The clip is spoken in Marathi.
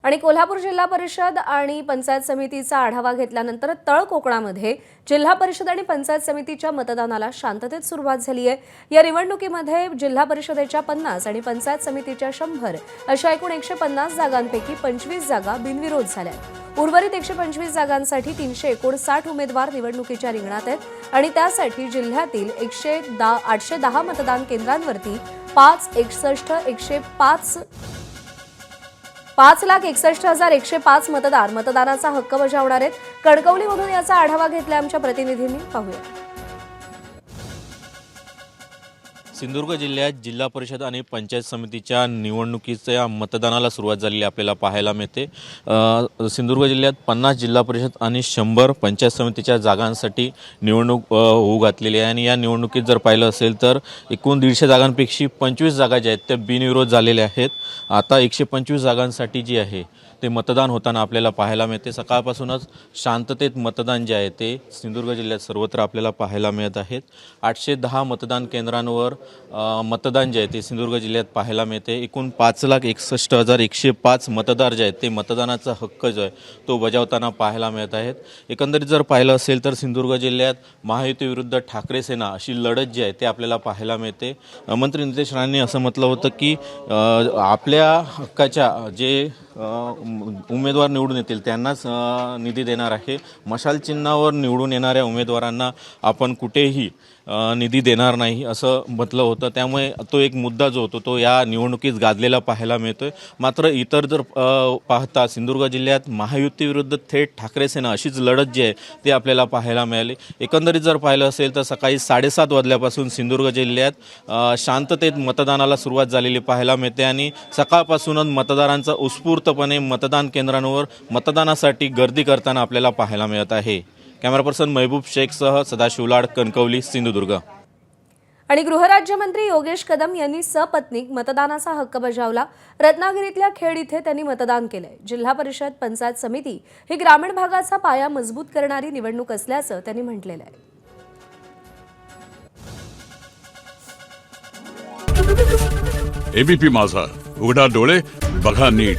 आणि कोल्हापूर जिल्हा परिषद आणि पंचायत समितीचा आढावा घेतल्यानंतर तळ कोकणामध्ये जिल्हा परिषद आणि पंचायत समितीच्या मतदानाला शांततेत सुरुवात झाली आहे। या निवडणुकीमध्ये जिल्हा परिषदेच्या 50 आणि पंचायत समितीच्या 100 अशा एकूण 150 जागांपैकी 25 जागा बिनविरोध झाल्या। उर्वरित 125 जागांसाठी 359 उमेदवार निवडणुकीच्या रिंगणात आहेत आणि त्यासाठी जिल्ह्यातील 810 मतदान केंद्रांवरती 5,61,105 मतदार मतदानाचा हक्क बजावणार आहेत। कणकवलीमधून याचा आढावा घेतला आमच्या प्रतिनिधींनी, पाहूया। सिंधुदुर्ग जिल्ह्यात जिल्हा परिषद आणि पंचायत समितीच्या निवडणुकीच्या मतदानाला सुरुवात झालेली आपल्याला पाहायला मिळते। सिंधुदुर्ग जिल्ह्यात 50 जिल्हा परिषद आणि 100 पंचायत समितीच्या जागांसाठी निवडणूक होऊ घातलेली आहे आणि या निवडणुकीत जर पाहिलं असेल तर एकूण 150 जागांपैकी 25 जागा ज्या आहेत त्या बिनविरोध झालेल्या आहेत। आता 125 जागांसाठी जी आहे ते मतदान होताना आपल्याला पाहायला मिळते। सकाळपासूनच शांततेत मतदान जे आहे ते सिंधुदुर्ग जिल्ह्यात सर्वत्र आपल्याला पाहायला मिळत आहेत। 810 मतदान केंद्रांवर मतदान जे आहे ते सिंधुदुर्ग जिल्ह्यात पाहायला मिळते। एकूण 5,61,105 मतदार जे आहेत ते मतदानाचा हक्क जो आहे तो बजावताना पाहायला मिळत आहेत। एकंदरीत जर पाहिलं असेल तर सिंधुदुर्ग जिल्ह्यात महायुती विरुद्ध ठाकरे सेना अशी लढत जी आहे ते आपल्याला पाहायला मिळते। मंत्री नितेश राणेंनी असं म्हटलं होतं की आपल्या हक्काच्या जे उमेदवार निवडून येतील त्यांनाच निधी देणार आहे। मशाल चिन्हावर निवडून येणाऱ्या उमेदवारांना आपण कुठेही निधी देणार नाही असं म्हटलं होतं। त्यामुळे तो एक मुद्दा जो होतो तो या निवडणुकीत गाजलेला पाहायला मिळतोय। मात्र इतर जर पाहता सिंधुदुर्ग जिल्ह्यात महायुती विरुद्ध थेट ठाकरे सेना अशीच लढत जी आहे ते आपल्याला पाहायला मिळाली। एकंदरीत जर पाहिलं असेल तर सकाळी 7:30 वाजल्यापासून सिंधुदुर्ग जिल्ह्यात शांततेत मतदानाला सुरुवात झालेली पाहायला मिळते आणि सकाळपासूनच मतदारांचा उत्स्फूर्तपणे मतदान केंद्रांवर मतदानासाठी गर्दी करताना आपल्याला पाहायला मिळत आहे। कॅमेरा पर्सन महबूब शेखसह सदाशिव लाड, कणकवली, सिंधुदुर्ग। आणि गृहराज्यमंत्री योगेश कदम यांनी सपत्नीक मतदानाचा हक्क बजावला। रत्नागिरीतल्या खेड इथे त्यांनी मतदान केलंय। जिल्हा परिषद पंचायत समिती ही ग्रामीण भागाचा पाया मजबूत करणारी निवडणूक असल्याचं त्यांनी म्हटलेलं आहे। एबीपी माझा, उघडा डोळे बघा नीट।